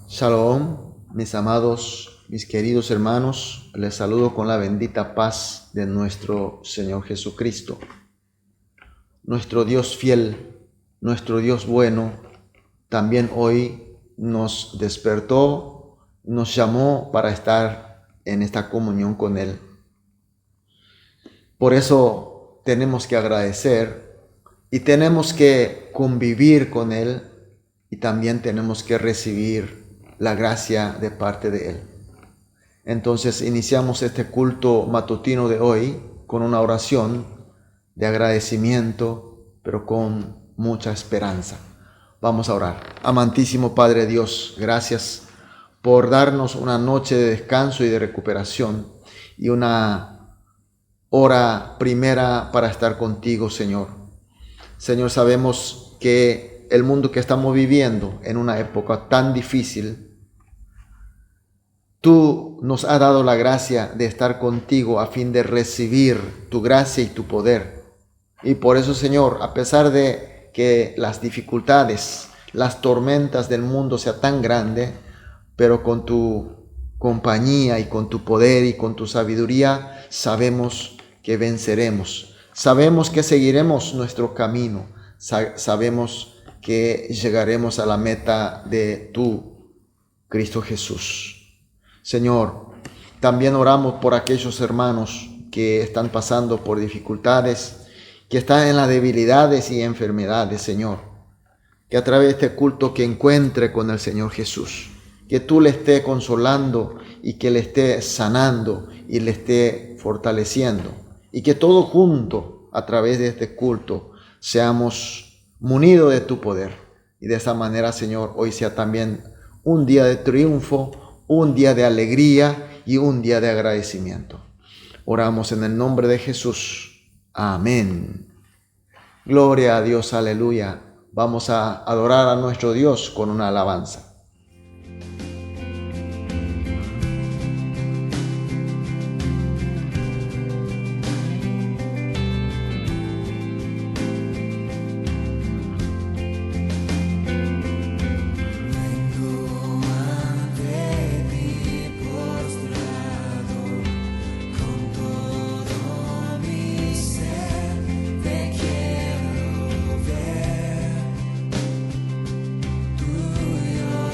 Shalom, mis amados, mis queridos hermanos, les saludo con la bendita paz de nuestro Señor Jesucristo. Nuestro Dios fiel, nuestro Dios bueno, también hoy nos despertó, nos llamó para estar en esta comunión con Él. Por eso tenemos que agradecer y tenemos que convivir con Él y también tenemos que recibir la gracia de parte de Él. Entonces iniciamos este culto matutino de hoy con una oración de agradecimiento, pero con mucha esperanza. Vamos a orar. Amantísimo Padre Dios, gracias por darnos una noche de descanso y de recuperación y una hora primera para estar contigo, Señor. Señor, sabemos que el mundo que estamos viviendo en una época tan difícil, Tú nos has dado la gracia de estar contigo a fin de recibir tu gracia y tu poder. Y por eso, Señor, a pesar de que las dificultades, las tormentas del mundo sean tan grandes, pero con tu compañía y con tu poder y con tu sabiduría, sabemos que venceremos. Sabemos que seguiremos nuestro camino. Sabemos que llegaremos a la meta de tu Cristo Jesús. Señor, también oramos por aquellos hermanos que están pasando por dificultades, que están en las debilidades y enfermedades, Señor. Que a través de este culto que encuentre con el Señor Jesús, que tú le estés consolando y que le estés sanando y le estés fortaleciendo. Y que todos juntos, a través de este culto, seamos munidos de tu poder. Y de esa manera, Señor, hoy sea también un día de triunfo, un día de alegría y un día de agradecimiento. Oramos en el nombre de Jesús. Amén. Gloria a Dios, aleluya. Vamos a adorar a nuestro Dios con una alabanza. Tuyo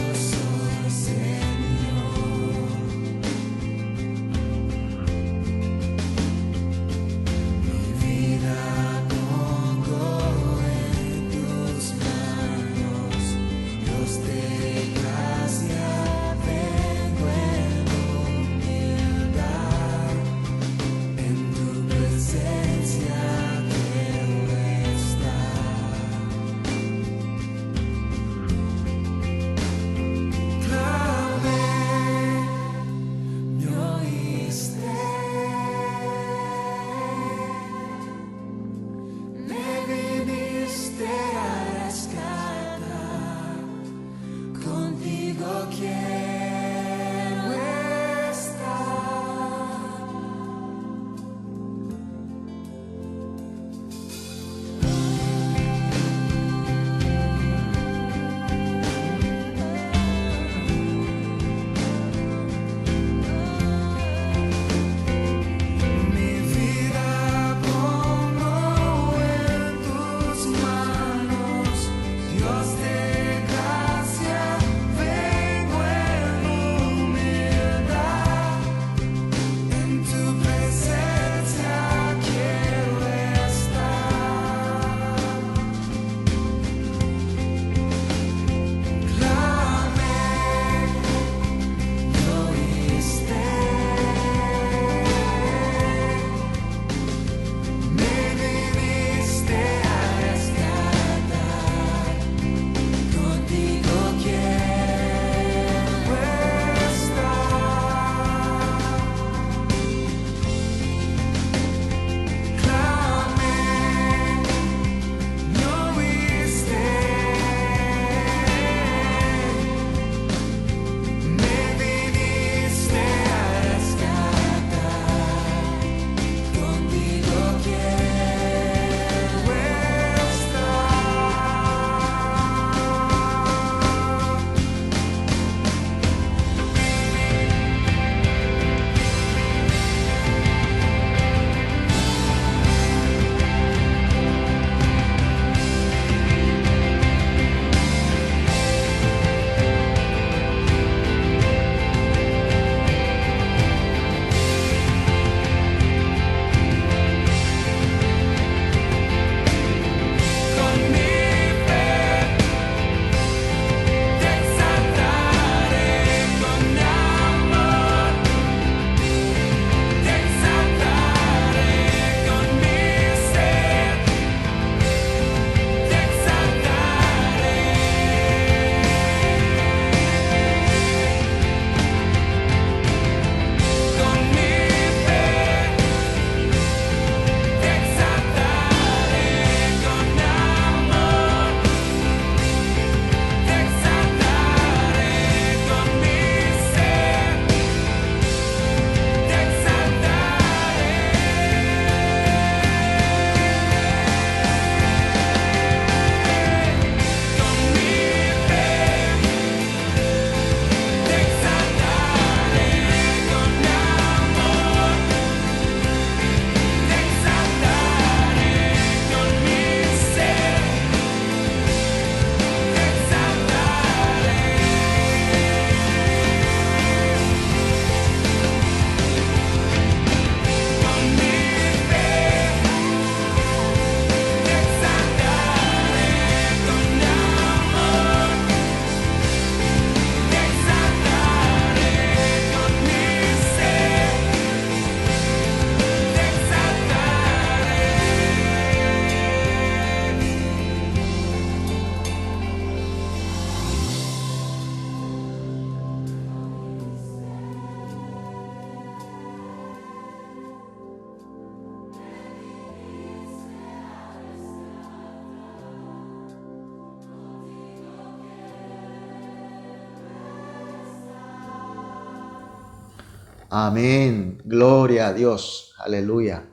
Amén. Gloria a Dios. Aleluya.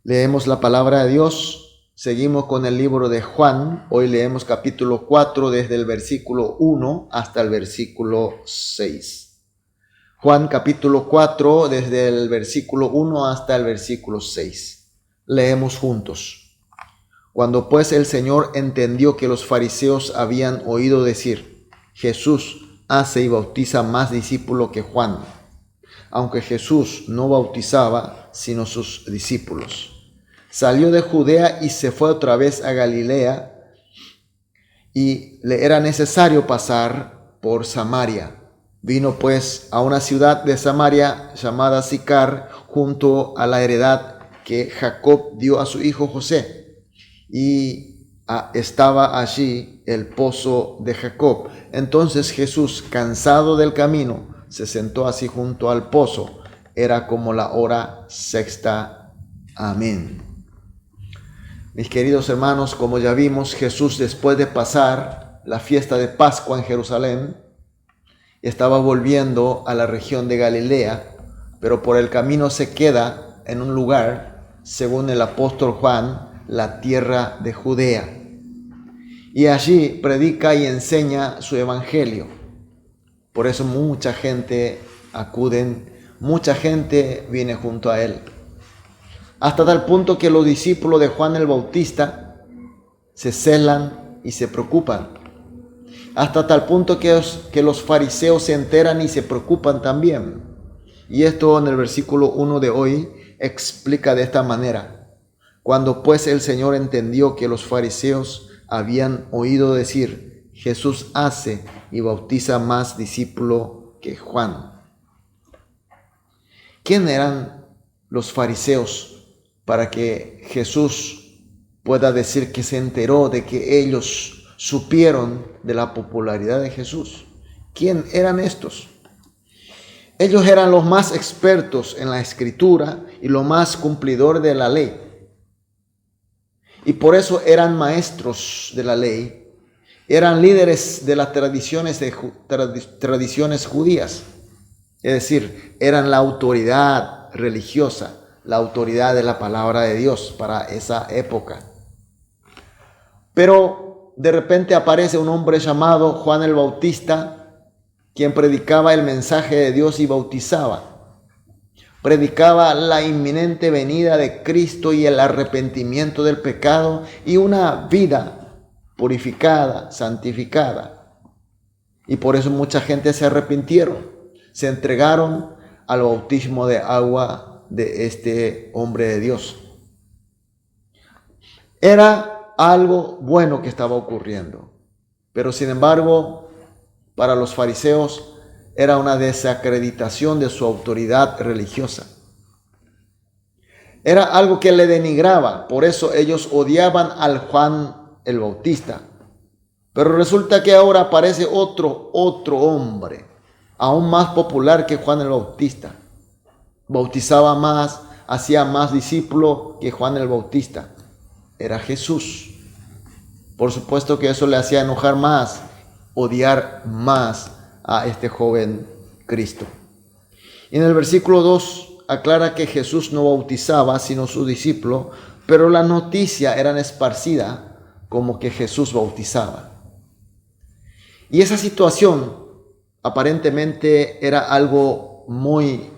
Leemos la palabra de Dios. Seguimos con el libro de Juan. Hoy leemos capítulo 4 desde el versículo 1 hasta el versículo 6. Juan capítulo 4 desde el versículo 1 hasta el versículo 6. Leemos juntos. Cuando pues el Señor entendió que los fariseos habían oído decir: Jesús hace y bautiza más discípulos que Juan, aunque Jesús no bautizaba sino sus discípulos, salió de Judea y se fue otra vez a Galilea, y le era necesario pasar por Samaria. Vino pues a una ciudad de Samaria llamada Sicar, junto a la heredad que Jacob dio a su hijo José, y estaba allí el pozo de Jacob. Entonces Jesús, cansado del camino, se sentó así junto al pozo. Era como la hora sexta. Amén. Mis queridos hermanos, como ya vimos, Jesús, después de pasar la fiesta de Pascua en Jerusalén, estaba volviendo a la región de Galilea, pero por el camino se queda en un lugar, según el apóstol Juan, la tierra de Judea. Y allí predica y enseña su evangelio. Por eso mucha gente mucha gente viene junto a él. Hasta tal punto que los discípulos de Juan el Bautista se celan y se preocupan. Hasta tal punto que los fariseos se enteran y se preocupan también. Y esto en el versículo 1 de hoy explica de esta manera. Cuando pues el Señor entendió que los fariseos habían oído decir: Jesús hace y bautiza más discípulos que Juan. ¿Quién eran los fariseos para que Jesús pueda decir que se enteró de que ellos supieron de la popularidad de Jesús? ¿Quién eran estos? Ellos eran los más expertos en la escritura y los más cumplidores de la ley. Y por eso eran maestros de la ley, eran líderes de las tradiciones judías. Es decir, eran la autoridad religiosa, la autoridad de la palabra de Dios para esa época. Pero de repente aparece un hombre llamado Juan el Bautista, quien predicaba el mensaje de Dios y bautizaba. Predicaba la inminente venida de Cristo y el arrepentimiento del pecado y una vida purificada, santificada. Y por eso mucha gente se arrepintieron, se entregaron al bautismo de agua de este hombre de Dios. Era algo bueno que estaba ocurriendo, pero sin embargo, para los fariseos era una desacreditación de su autoridad religiosa. Era algo que le denigraba, por eso ellos odiaban al Juan el Bautista. Pero resulta que ahora aparece otro hombre, aún más popular que Juan el Bautista. Bautizaba más, hacía más discípulos que Juan el Bautista. Era Jesús. Por supuesto que eso le hacía enojar más, odiar más a este joven Cristo. Y en el versículo 2 aclara que Jesús no bautizaba sino su discípulo, pero la noticia era esparcida como que Jesús bautizaba. Y esa situación aparentemente era algo muy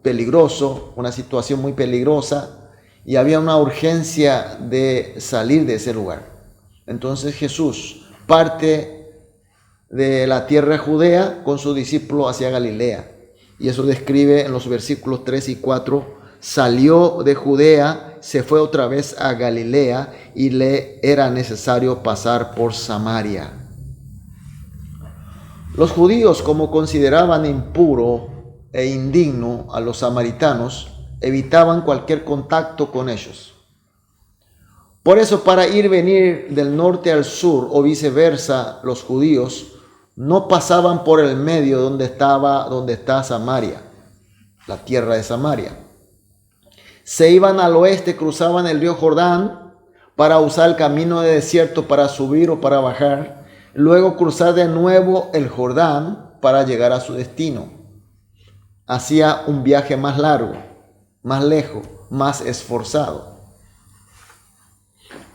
peligroso, una situación muy peligrosa, y había una urgencia de salir de ese lugar. Entonces Jesús parte de la tierra judea con su discípulo hacia Galilea. Y eso describe en los versículos 3 y 4. Salió de Judea, se fue otra vez a Galilea y le era necesario pasar por Samaria. Los judíos, como consideraban impuro e indigno a los samaritanos, evitaban cualquier contacto con ellos. Por eso, para ir y venir del norte al sur o viceversa, los judíos no pasaban por el medio donde está Samaria, la tierra de Samaria. Se iban al oeste, cruzaban el río Jordán para usar el camino de desierto para subir o para bajar, luego cruzar de nuevo el Jordán para llegar a su destino. hacía un viaje más largo, más lejos, más esforzado.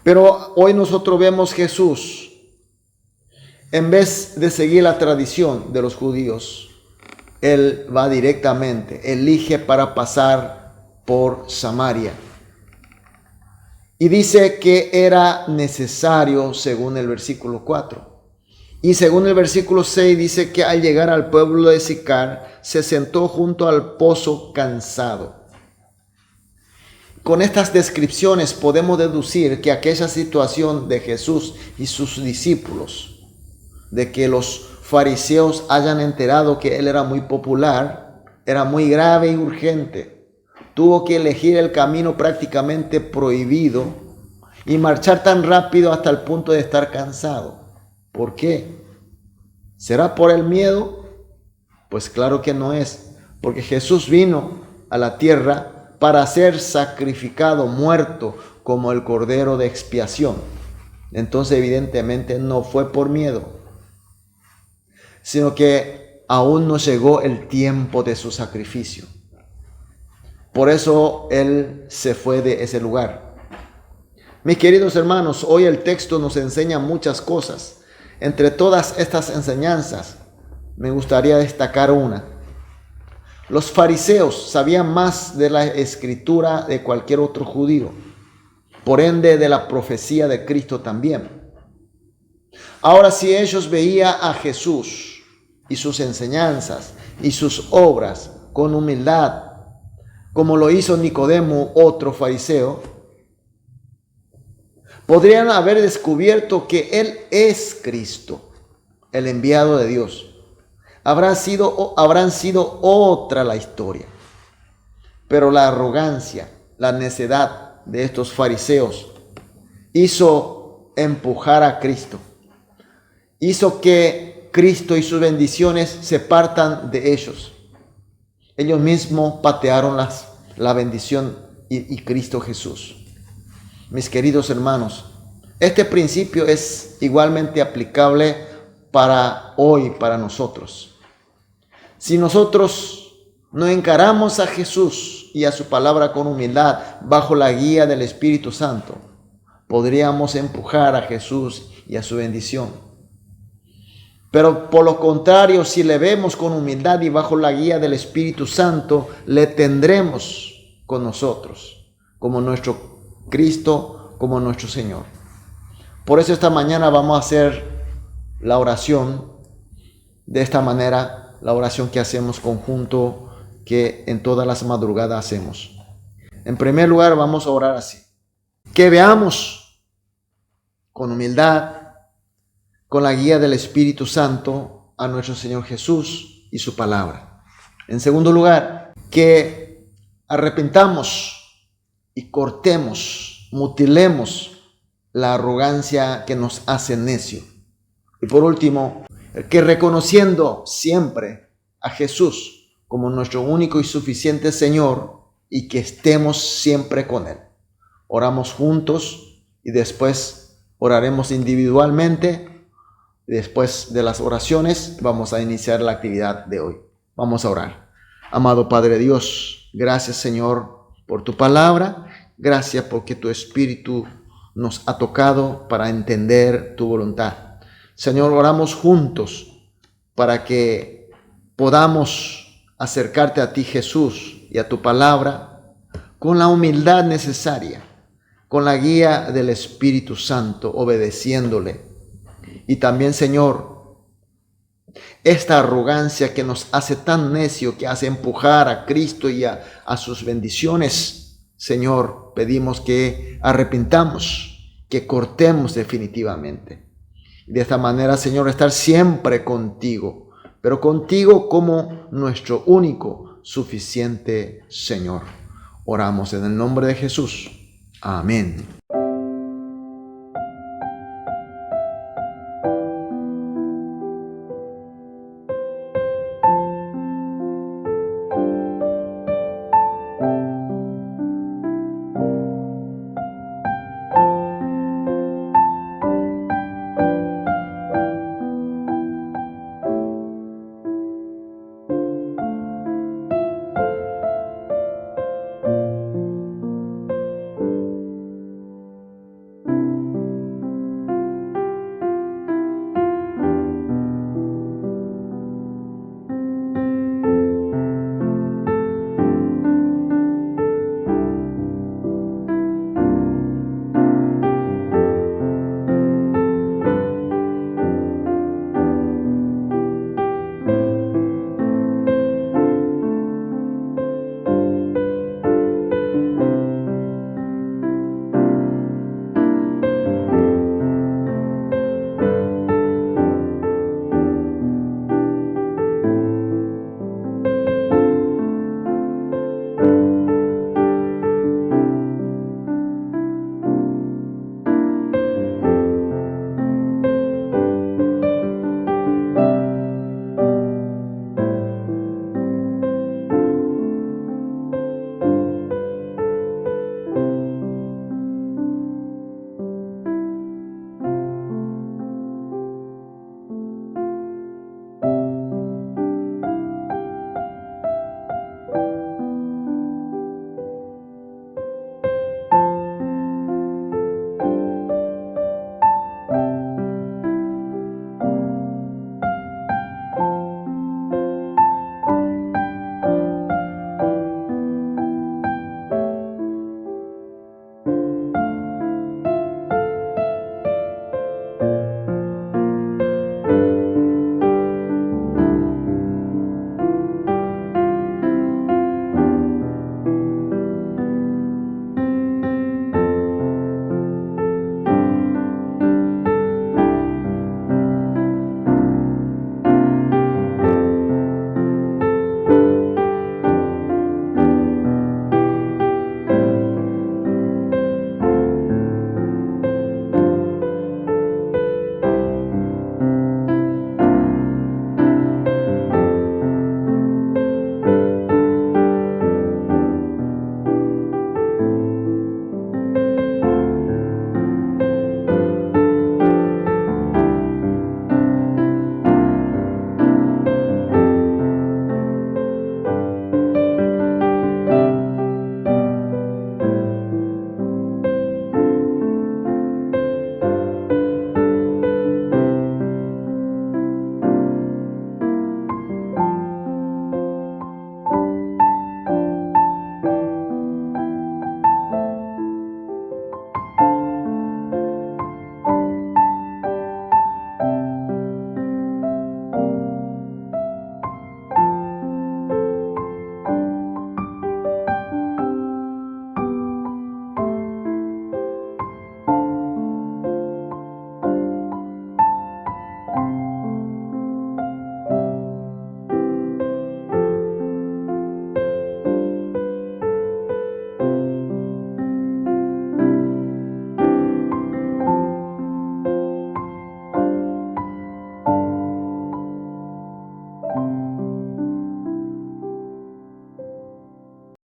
Pero hoy nosotros vemos Jesús, en vez de seguir la tradición de los judíos, Él va directamente, elige para pasar por Samaria. Y dice que era necesario según el versículo 4. Y según el versículo 6 dice que al llegar al pueblo de Sicar, se sentó junto al pozo cansado. Con estas descripciones podemos deducir que aquella situación de Jesús y sus discípulos, de que los fariseos hayan enterado que él era muy popular, era muy grave y urgente. Tuvo que elegir el camino prácticamente prohibido y marchar tan rápido hasta el punto de estar cansado. ¿Por qué? ¿Será por el miedo? Pues claro que no es, porque Jesús vino a la tierra para ser sacrificado, muerto como el cordero de expiación. Entonces evidentemente no fue por miedo, sino que aún no llegó el tiempo de su sacrificio. Por eso Él se fue de ese lugar. Mis queridos hermanos, hoy el texto nos enseña muchas cosas. Entre todas estas enseñanzas, me gustaría destacar una. Los fariseos sabían más de la escritura de cualquier otro judío, por ende de la profecía de Cristo también. Ahora, si ellos veían a Jesús y sus enseñanzas y sus obras con humildad, como lo hizo Nicodemo, otro fariseo, podrían haber descubierto que Él es Cristo, el enviado de Dios. Habrán sido otra la historia. Pero la arrogancia, la necedad de estos fariseos hizo empujar a Cristo. Hizo que Cristo y sus bendiciones se partan de ellos. Ellos mismos patearon la bendición y Cristo Jesús. Mis queridos hermanos, este principio es igualmente aplicable para hoy, para nosotros. Si nosotros no encaramos a Jesús y a su palabra con humildad bajo la guía del Espíritu Santo, podríamos empujar a Jesús y a su bendición. Pero por lo contrario, si le vemos con humildad y bajo la guía del Espíritu Santo, le tendremos con nosotros como nuestro Cristo, como nuestro Señor. Por eso esta mañana vamos a hacer la oración de esta manera, la oración que hacemos conjunto, que en todas las madrugadas hacemos. En primer lugar vamos a orar así: que veamos con humildad, con la guía del Espíritu Santo, a nuestro Señor Jesús y su palabra. En segundo lugar, que arrepentamos y cortemos, mutilemos la arrogancia que nos hace necio. Y por último, que reconociendo siempre a Jesús como nuestro único y suficiente Señor, y que estemos siempre con Él. Oramos juntos y después oraremos individualmente. Después de las oraciones vamos a iniciar la actividad de hoy. Vamos a orar. Amado Padre Dios, gracias Señor por tu palabra. Gracias porque tu Espíritu nos ha tocado para entender tu voluntad. Señor, oramos juntos para que podamos acercarte a ti, Jesús, y a tu palabra con la humildad necesaria, con la guía del Espíritu Santo, obedeciéndole. Y también, Señor, esta arrogancia que nos hace tan necio, que hace empujar a Cristo y a sus bendiciones, Señor, pedimos que arrepintamos, que cortemos definitivamente. De esta manera, Señor, estar siempre contigo, pero contigo como nuestro único, suficiente Señor. Oramos en el nombre de Jesús. Amén.